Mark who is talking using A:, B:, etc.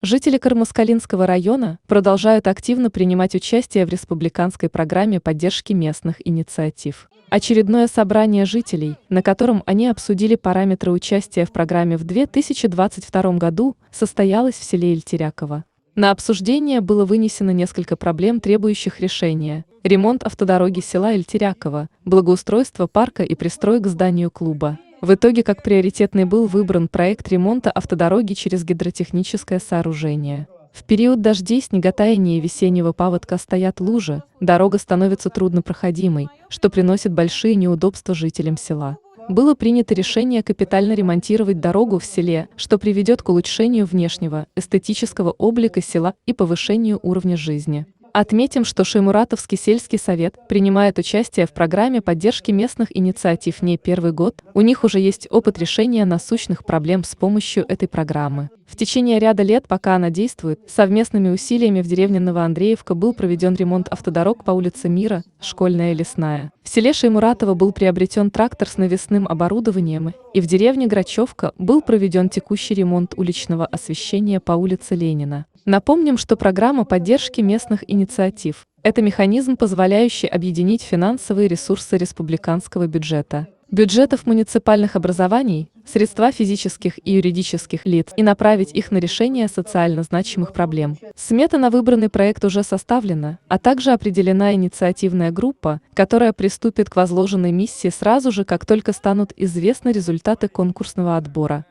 A: Жители Кармаскалинского района продолжают активно принимать участие в республиканской программе поддержки местных инициатив. Очередное собрание жителей, на котором они обсудили параметры участия в программе в 2022 году, состоялось в селе Ильтеряково. На обсуждение было вынесено несколько проблем, требующих решения: ремонт автодороги села Ильтеряково, благоустройство парка и пристрой к зданию клуба. В итоге как приоритетный был выбран проект ремонта автодороги через гидротехническое сооружение. В период дождей, снеготаяния и весеннего паводка стоят лужи, дорога становится труднопроходимой, что приносит большие неудобства жителям села. Было принято решение капитально ремонтировать дорогу в селе, что приведет к улучшению внешнего, эстетического облика села и повышению уровня жизни. Отметим, что Шаймуратовский сельский совет принимает участие в программе поддержки местных инициатив не первый год, у них уже есть опыт решения насущных проблем с помощью этой программы. В течение ряда лет, пока она действует, совместными усилиями в деревне Новоандреевка был проведен ремонт автодорог по улице Мира, Школьная и Лесная. В селе Шаймуратово был приобретен трактор с навесным оборудованием, и в деревне Грачевка был проведен текущий ремонт уличного освещения по улице Ленина. Напомним, что программа поддержки местных инициатив – это механизм, позволяющий объединить финансовые ресурсы республиканского бюджета, бюджетов муниципальных образований, средства физических и юридических лиц и направить их на решение социально значимых проблем. Смета на выбранный проект уже составлена, а также определена инициативная группа, которая приступит к возложенной миссии сразу же, как только станут известны результаты конкурсного отбора.